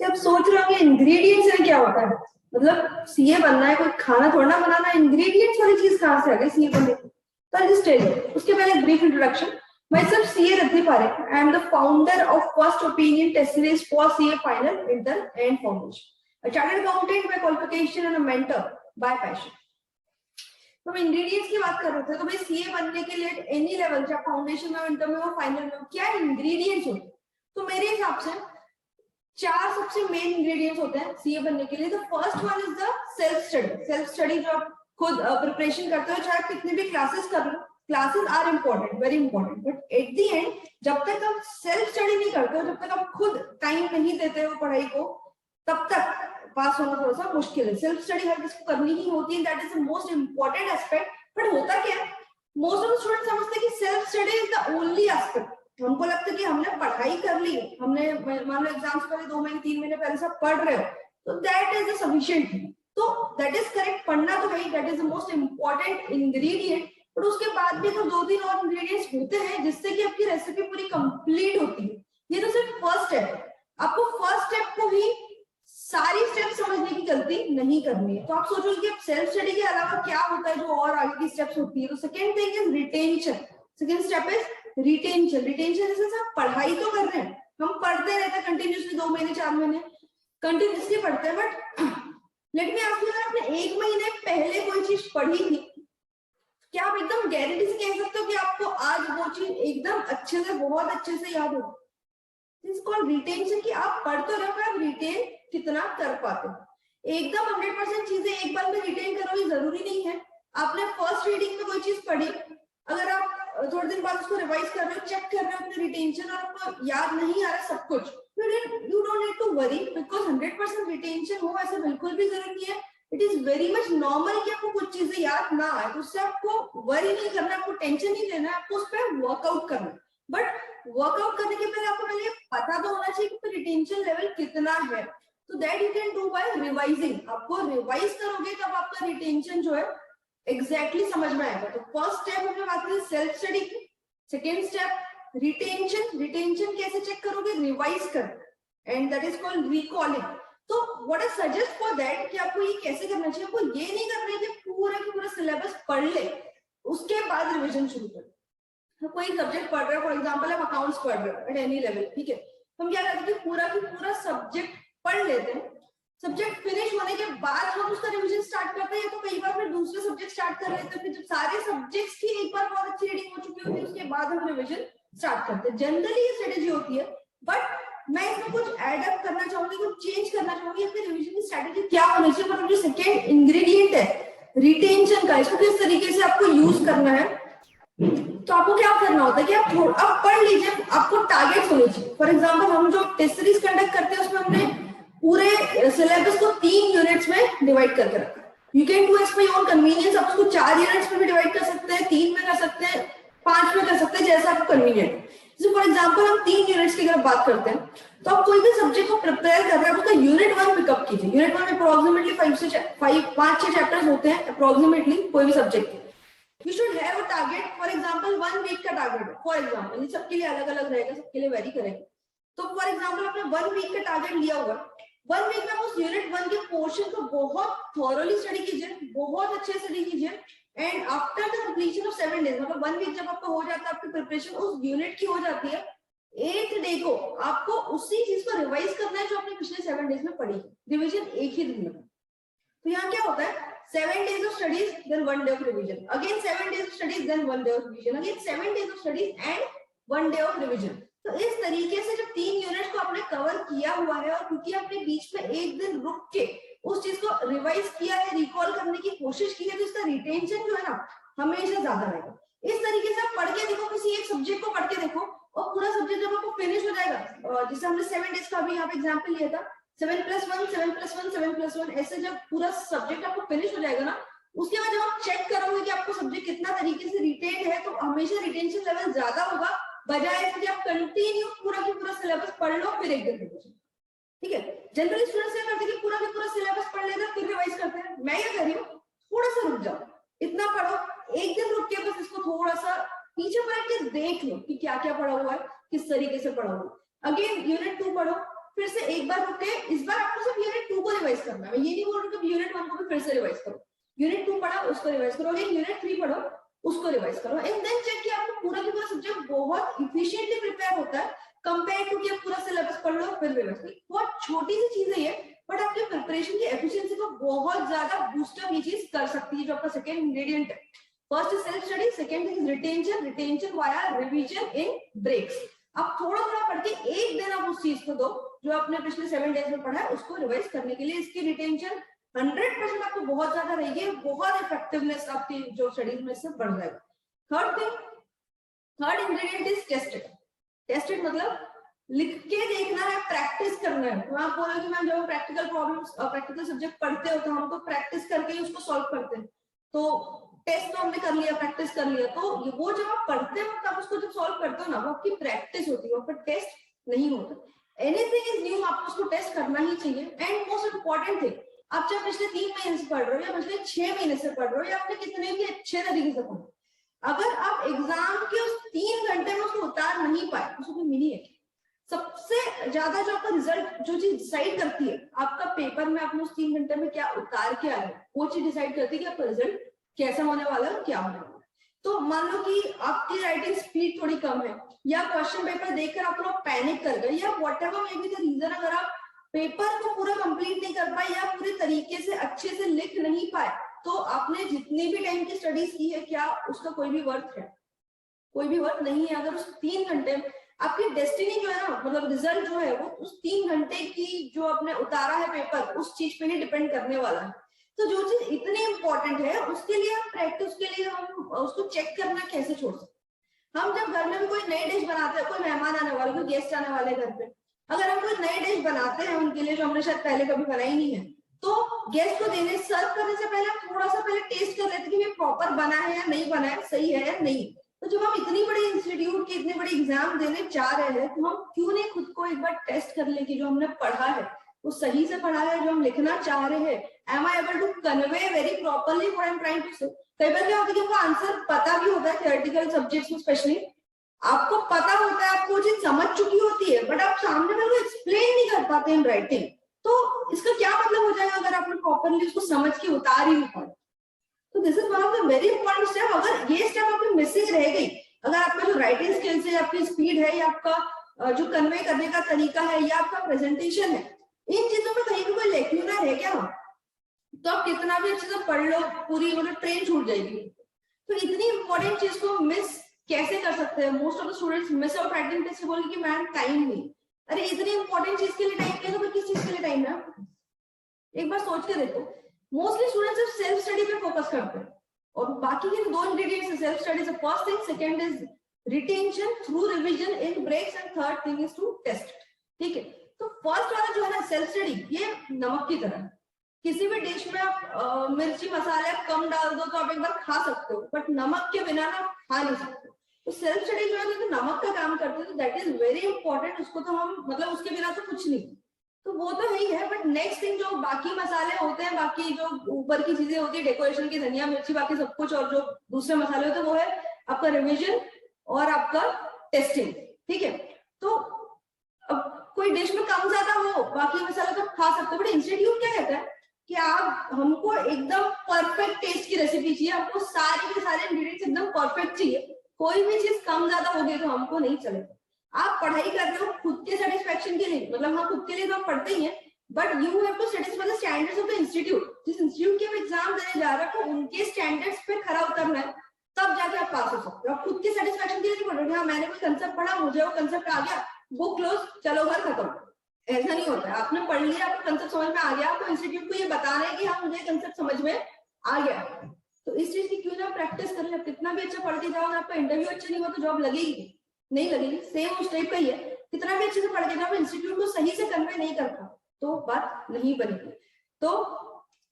कि आप सोच रहे हो इंग्रेडिएंट्स में क्या होता है, मतलब सीए बनना है, कोई खाना थोड़ा ना बनाना है, इंग्रेडिएंट्स वाली चीज कहाँ से आ गई सीए बनने की। तो जिस स्टेज है उसके पहले brief introduction. Myself CA Radhi Parekh. I am the founder of First Opinion Test Series for CA Final, Inter and Foundation. A chartered accountant by qualification and a mentor by passion. तो हम ingredients की बात कर रहे थे, तो भाई CA बनने के लिए एनी लेवल, चाहे फाउंडेशन में, इंटर में हो, फाइनल में हो, क्या इंग्रेडिएंट्स होते हैं? तो मेरे हिसाब से 4 सबसे मेन इंग्रेडिएंट्स होते हैं सीए बनने के लिए। तो first one is the self study. Self study जो आप खुद प्रिपरेशन करते हो, चाहे कितने भी क्लासेस कर लो, classes are important, very important, but at the end जब तक आप सेल्फ स्टडी नहीं करते हो, जब तक आप खुद टाइम नहीं देते हो पढ़ाई को, तब तक पास होना थोड़ा सा मुश्किल है। सेल्फ स्टडी हर किसी को करनी ही होती है, that is the most important aspect. But होता क्या है, मोस्ट ऑफ द स्टूडेंट समझते हैं कि self study is the only aspect. हमको लगता है कि हमने पढ़ाई कर ली, हमने मान लो एग्जाम्स पहले 2 महीने 3 महीने पहले सब पढ़ रहे हो, तो दैट इज द सफिशिएंट। तो दैट इज करेक्ट, पढ़ना तो भाई that is the most important ingredient. पर उसके बाद भी तो 2-3 और इंग्रेडिएंट्स होते हैं जिससे कि आपकी रेसिपी पूरी कंप्लीट होती है। ये तो सिर्फ फर्स्ट स्टेप है, आपको फर्स्ट स्टेप को ही सारी स्टेप समझने की गलती नहीं करनी है। तो आप सोचो कि सेल्फ स्टडी के अलावा क्या होता है जो और आगे की स्टेप्स होती है। तो second thing is retention. Second step is retention. Retention जैसे आप पढ़ाई तो कर रहे हैं, हम पढ़ते रहते हैं कंटिन्यूसली, 2 महीने 4 महीने कंटिन्यूसली पढ़ते हैं, but let me ask you, अगर आपने 1 महीने पहले कोई चीज पढ़ी थी, क्या आप एकदम गारंटी से कह सकते हो कि आपको आज वो चीज एकदम अच्छे से, बहुत अच्छे से याद हो? दिस कॉल्ड रिटेंशन, कि आप पढ़ तो रहे हो, आप रिटेन कितना कर पाते हो। एकदम 100% चीजें एक बार में रिटेन करो ये जरूरी नहीं है। आपने फर्स्ट रीडिंग में कोई चीज पढ़ी, अगर आप थोड़े दिन बाद उसको रिवाइज कर रहे हो, चेक कर रहे हो अपने रिटेंशन और आपको याद नहीं आ रहा सब कुछ, you don't need to worry, because 100% retention हो ऐसा बिल्कुल भी जरूरी नहीं है। It is very much normal कि आपको कुछ चीजें याद ना आए, तो उससे आपको वरी नहीं करना, आपको टेंशन नहीं लेना, आपको उस पर वर्कआउट करना। बट वर्कआउट करने के पहले आपको पहले पता तो होना चाहिए कि रिटेंशन लेवल कितना है। तो that you can do by revising. आपको रिवाइज करोगे तब आपका रिटेंशन जो है एग्जैक्टली समझ में आएगा। तो फर्स्ट स्टेप हमने बात की सेल्फ स्टडी की। Second step retention. रिटेंशन कैसे चेक करोगे? रिवाइज कर, and that is called recalling. तो what I suggest for that कि आपको ये कैसे करना चाहिए, आपको ये नहीं करना है कि पूरा की पूरा सिलेबस पढ़ ले उसके बाद रिवीजन शुरू कर। तो कोई सब्जेक्ट पढ़ रहे हो, फॉर एग्जांपल आप अकाउंट्स पढ़ रहे हो एट एनी लेवल, ठीक है, हम क्या करते हैं पूरा की पूरा सब्जेक्ट पढ़ लेते हैं, सब्जेक्ट फिनिश होने के बाद हम उसका रिवीजन स्टार्ट करते हैं, या तो कई बार फिर दूसरे सब्जेक्ट स्टार्ट कर लेते हैं, फिर जब सारे सब्जेक्ट्स की एक बार बहुत अच्छी रीडिंग हो चुकी होती है उसके बाद हम रिवीजन स्टार्ट करते हैं। जनरली ये स्ट्रेटेजी होती है, बट मैं इसमें कुछ एड अप करना चाहूंगी, कुछ चेंज करना चाहूंगी। अपनी रिवीजन की स्ट्रेटेजी क्या होनी चाहिए, मतलब जो सेकेंड इंग्रेडिएंट है रिटेंशन का, इसको किस तरीके से आपको यूज करना है। तो आपको क्या करना होता है कि आप पढ़ लीजिए, आपको टारगेट्स होने चाहिए। फॉर एग्जांपल हम जो टेस्ट सीरीज कंडक्ट करते हैं उसमें हमने पूरे सिलेबस को 3 यूनिट्स में डिवाइड करके रखा है। You can do as per your convenience, आप उसको 4 यूनिट्स में भी डिवाइड कर सकते हैं, 3 में कर सकते हैं, 5 में कर सकते हैं, जैसा आपको कन्वीनियंट है। जैसे फॉर एग्जांपल हम 3 यूनिट्स की अगर बात करते हैं, तो आप कोई भी सब्जेक्ट को प्रिपेयर कर रहे हैं, उसका यूनिट 1 पिकअप कीजिए। यूनिट 1 में अप्रोक्सीमेटली 5-6 चैप्टर्स होते हैं अप्रोक्सीमेटली कोई भी सब्जेक्ट के। You should have a target, for example 1 week का टारगेट है, फॉर एग्जांपल, ये सबके लिए अलग अलग रहेगा, सबके लिए वेरी करेगा। तो फॉर एग्जांपल आपने 1 वीक का टारगेट लिया हुआ, 1 वीक में आप उस यूनिट 1 के पोर्शन को बहुत थॉरोली स्टडी कीजिए, बहुत अच्छे से स्टडी कीजिए, and after the completion of 7 days, मतलब 1 वीक जब आपका हो जाता है, आपकी प्रिपरेशन उस यूनिट की हो जाती है, 8th डे को आपको उसी चीज को रिवाइज करना है जो आपने पिछले 7 डेज में पढ़ी। रिवीजन एक ही दिन में। तो यहाँ क्या होता है, 7 days of studies, then 1 day of revision. Again 7 days of studies, then 1 day of revision. Again 7 days of studies and 1 day of revision. तो इस तरीके से जब 3 यूनिट्स को आपने कवर किया हुआ है, और क्योंकि आपने बीच में एक दिन रुक के उस चीज को रिवाइज किया है, रिकॉल करने की कोशिश की है, तो इसका रिटेंशन जो है ना हमेशा ज्यादा रहेगा। इस तरीके से आप पढ़ के देखो, किसी एक सब्जेक्ट को पढ़ के देखो, और पूरा सब्जेक्ट जब आपको फिनिश हो जाएगा, जैसे हमने 7 डेज का भी यहाँ पे एग्जाम्पल लिया था, 7+1 7+1 7+1, ऐसे जब पूरा सब्जेक्ट आपको फिनिश हो जाएगा ना, उसके बाद जब आप चेक करोगे कि आपको सब्जेक्ट कितना तरीके से रिटेन है, तो हमेशा रिटेंशन लेवल ज्यादा होगा, बजाय इसके आप कंटिन्यू पूरा की पूरा सिलेबस पढ़ लो फिर एक दिन रिवीजन। ठीक है, जनरली स्टूडेंट्स क्या करते हैं कि पूरा का पूरा सिलेबस पढ़ लेते हैं फिर रिवाइज करते हैं। मैं ये कर रही हूँ, थोड़ा सा रुक जाओ, इतना पढ़ो, एक दिन रुक के बस इसको थोड़ा सा पीछे पलट के देख लो कि क्या क्या पढ़ा हुआ है, किस तरीके से पढ़ा हुआ है। अगेन यूनिट 2 पढ़ो, फिर से एक एक बार रुक के इस बार आपको सिर्फ यूनिट 2 को रिवाइज करना है। मैं ये नहीं बोल रही कि यूनिट 1 को भी फिर से रिवाइज करो, यूनिट 2 पढ़ा उसको रिवाइज करो, अगेन यूनिट 3 पढ़ो उसको रिवाइज करो, एंड देन चेक कि आपको पूरा की पूरा सब्जेक्ट बहुत इफिशिएंटली प्रिपेयर होता है कंपेयर टू कि आप पूरा सिलेबस पढ़ लो फिर रिवाइज करो। बहुत छोटी सी चीज है ये, बट आपके प्रिपरेशन की एफिशिएंसी को बहुत ज्यादा बूस्टअप ये चीज कर सकती है, जो आपका सेकंड इंग्रेडिएंट है। First is self study, second is retention, retention via revision in breaks. आप थोड़ा थोड़ा पढ़ के एक दिन आप उस चीज को दो जो आपने पिछले 7 डेज में पढ़ा है उसको रिवाइज करने के लिए। इसकी रिटेंशन 100% आपको बहुत ज्यादा रहेगी, बहुत इफेक्टिवनेस आपकी जो स्टडीज में से बढ़ जाएगा। Third ingredient is tested. Tested मतलब लिख के देखना है, प्रैक्टिस करना है। तो आप बोलोगे मैम जब हम प्रैक्टिकल प्रॉब्लम्स प्रैक्टिकल सब्जेक्ट पढ़ते हो तो हम तो प्रैक्टिस करके ही उसको सॉल्व करते हैं, तो टेस्ट तो हमने कर लिया, प्रैक्टिस कर लिया, तो वो जब आप पढ़ते हो तब उसको जब सॉल्व करते हो ना, वो आपकी प्रैक्टिस होती है, फिर टेस्ट नहीं होता। एनीथिंग इज न्यू, आपको उसको टेस्ट करना ही चाहिए। एंड मोस्ट इंपॉर्टेंट थिंग, आप चाहे पिछले 3 महीने से पढ़ रहे हो या पिछले 6 महीने से पढ़ रहे हो या आपने कितने भी अच्छे तरीके से पढ़ो, अगर आप एग्जाम के उस 3 घंटे में उसको उतार नहीं पाए उसको कोई मीनिंग है। सबसे ज्यादा जो आपका रिजल्ट जो चीज डिसाइड करती है आपका पेपर में आपने उस 3 घंटे में क्या उतार के आए, वो चीज डिसाइड करती है कि आपका रिजल्ट कैसा होने वाला है, क्या होने वाला है। तो मान लो कि आपकी राइटिंग स्पीड थोड़ी कम है या क्वेश्चन पेपर देखकर आप लोग पैनिक कर गए या whatever may be the reason, अगर आप पेपर को पूरा कंप्लीट नहीं कर पाए या पूरे तरीके से अच्छे से लिख नहीं पाए, तो आपने जितनी भी टाइम की स्टडीज की है क्या उसका कोई भी वर्थ है? कोई भी वर्थ नहीं है। अगर उस 3 घंटे में आपकी डेस्टिनी जो है ना, मतलब रिजल्ट जो है वो उस 3 घंटे की जो आपने उतारा है पेपर उस चीज पे ही डिपेंड करने वाला है। तो जो चीज इतनी इंपॉर्टेंट है उसके लिए हम प्रैक्टिस के लिए हम उसको चेक करना कैसे छोड़ सकते। हम जब घर में भी कोई नई डिश बनाते हैं, कोई मेहमान आने वाले, कोई गेस्ट आने वाले घर पे, अगर हम कोई नई डिश बनाते हैं उनके लिए जो हमने शायद पहले कभी बनाई नहीं है, तो गेस्ट को देने सर्व करने से पहले हम थोड़ा सा पहले टेस्ट कर लेते हैं कि ये प्रॉपर बना है या नहीं बना है, सही है या नहीं। तो जब हम इतनी बड़ी इंस्टीट्यूट के इतने बड़े एग्जाम देने जा रहे हैं तो हम क्यों नहीं खुद को एक बार टेस्ट कर ले कि जो हमने पढ़ा है वो सही से पढ़ा है, जो हम लिखना चाह रहे हैं, am I able to convey very properly what I'm trying to say। कई बार क्या होता है कि हमको आंसर पता भी होता है, थियोरेटिकल सब्जेक्ट्स में स्पेशली आपको पता होता है, आपको चीज समझ चुकी होती है, बट आप सामने वाले को एक्सप्लेन नहीं कर पाते इन राइटिंग। तो इसका क्या मतलब हो जाएगा अगर आपने प्रॉपरली उसको समझ के उतार ही नहीं पाए। तो this is one of the very important step. अगर ये स्टेप आपकी मिसिंग रह गई, अगर आपका जो राइटिंग स्किल्स है, आपकी स्पीड है या आपका जो कन्वे करने का तरीका है या आपका प्रेजेंटेशन है, इन चीजों में कहीं भी कोई लेक्यूना रह गया तो आप कितना भी अच्छे से पढ़ लो, पूरी मतलब ट्रेन छूट जाएगी। तो इतनी इंपॉर्टेंट चीज को मिस कैसे कर सकते हैं? Most of the students miss out writing test बोल कि मैम टाइम नहीं। अरे इतनी इंपॉर्टेंट चीज के लिए टाइम नहीं है तो किस चीज के लिए टाइम है? एक बार सोच के देखो। मोस्टली स्टूडेंट्स सिर्फ सेल्फ स्टडी पे फोकस करते हैं और बाकी के 2 इंग्रेडिएंट्स है self study. First thing, second is retention through revision in breaks and third thing is to test. ठीक है, तो फर्स्ट वाला जो है ना सेल्फ स्टडी, ये नमक की तरह है। किसी भी डिश में आप मिर्ची मसाले कम डाल दो तो आप एक बार खा सकते हो, बट नमक के बिना ना खा नहीं सकते। तो सेल्फ स्टडी जो है तो नमक का काम करते हैं, तो दैट इज वेरी इंपॉर्टेंट। उसको तो हम मतलब उसके बिना तो कुछ नहीं, तो वो तो ही है। बट नेक्स्ट थिंग जो बाकी मसाले होते हैं, बाकी जो ऊपर की चीजें होती है डेकोरेशन की, धनिया मिर्ची बाकी सब कुछ, और जो दूसरे मसाले होते हैं वो है आपका रिविजन और आपका टेस्टिंग। ठीक है, तो अब कोई डिश में कम ज्यादा हो, बाकी मसाला तो खा सकते हो, बट इंस्टीट्यूट क्या कहता है कि आप हमको एकदम परफेक्ट टेस्ट की रेसिपी चाहिए, आपको सारे के सारे इंग्रेडिएंट्स एकदम परफेक्ट चाहिए, कोई भी चीज कम ज्यादा होगी तो हमको नहीं चलेगा। आप पढ़ाई कर रहे हो खुद के सेटिस्फेक्शन के लिए, मतलब हाँ खुद के लिए तो आप पढ़ते ही हैं, but you have to satisfy the standards of the institute. जिस इंस्टीट्यूट के एग्जाम देने जा रहे हो उनके स्टैंडर्ड्स पे खरा उतरना है, तब जाके आप पास हो सकते हो। आप खुद के सेटिस्फेक्शन के लिए नहीं पढ़ रहे, हाँ मैंने कोई कंसेप्ट पढ़ा, मुझे वो कंसेप्ट आ गया, बुक क्लोज, चलो घर खत्म, ऐसा नहीं होता है। आपने पढ़ लिया, आपको कंसेप्ट समझ में आ गया, तो इंस्टीट्यूट को ये बताना है कि हाँ मुझे कंसेप्ट समझ में आ गया। तो इस चीज की क्यों ना प्रैक्टिस करें। आप कितना भी अच्छा पढ़ के जाओ, आपका इंटरव्यू अच्छा नहीं हुआ तो जॉब लगेगी नहीं लगेगी, सेम उस टाइप का ही है। कितना भी अच्छे से पढ़ के जाओ, इंस्टीट्यूट को सही से कन्वे नहीं करता तो बात नहीं बनेगी। तो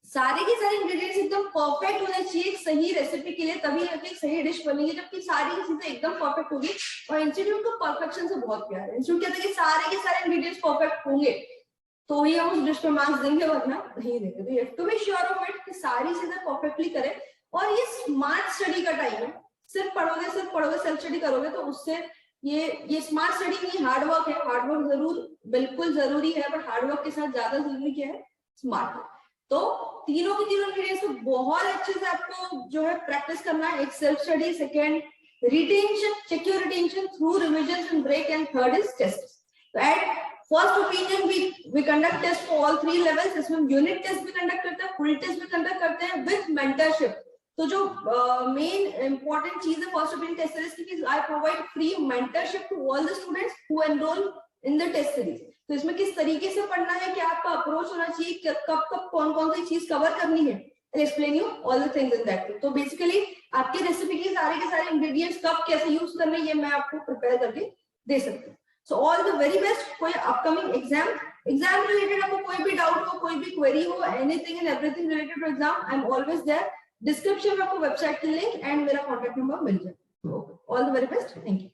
सारे के सारे इंग्रेडिएंट्स एकदम परफेक्ट होने चाहिए एक सही रेसिपी के लिए, तभी एक सही डिश बनेगी। जबकि सारी चीजें एकदम परफेक्ट होगी, और इंस्टीट्यूट को परफेक्शन से बहुत प्यार है। इंस्टीट्यूट कहते हैं कि सारे के सारे इंग्रेडिएंट्स परफेक्ट होंगे तो ही हम उस डिश पे मार्क्स देंगे, वरना नहीं देंगे। तो you have to be sure of it कि सारी चीजें परफेक्टली करें। और ये स्मार्ट स्टडी का टाइम है, सिर्फ पढ़ोगे सेल्फ स्टडी करोगे तो उससे ये स्मार्ट स्टडी नहीं, हार्ड वर्क है। हार्ड वर्क जरूर बिल्कुल जरूरी है, बट हार्ड वर्क के साथ ज्यादा जरूरी क्या है, स्मार्ट वर्क। तो तीनों की तीनों इंग्रेडिएंट्स को बहुत अच्छे से आपको जो है प्रैक्टिस करना है। एक self study, second retention, check your retention through revision and break, and third is test. तो at first opinion we conduct test for all 3 levels. इसमें हम यूनिट टेस्ट भी कंडक्ट करते हैं, फुल टेस्ट भी कंडक्ट करते हैं विद मेंटरशिप। तो जो मेन इंपॉर्टेंट चीज है फर्स्ट ओपिनियन टेस्ट सीरीज की, I provide free mentorship to all the students who enrol in the test series. तो इसमें किस तरीके से पढ़ना है, क्या आपका अप्रोच होना चाहिए, कब कब कौन कौन सी चीज कवर करनी है, I explain you all the things in that. तो बेसिकली आपकी रेसिपी के सारे इंग्रेडिएंट्स कब कैसे यूज करने, ये मैं आपको प्रिपेयर करके दे सकती हूँ। So all the very best for your upcoming exam related. आपको कोई भी डाउट हो, कोई भी क्वेरी हो, anything and everything related to exam, I am always there. Description में आपको वेबसाइट की लिंक एंड मेरा कॉन्टैक्ट नंबर मिल जाए। All the very best, thank you.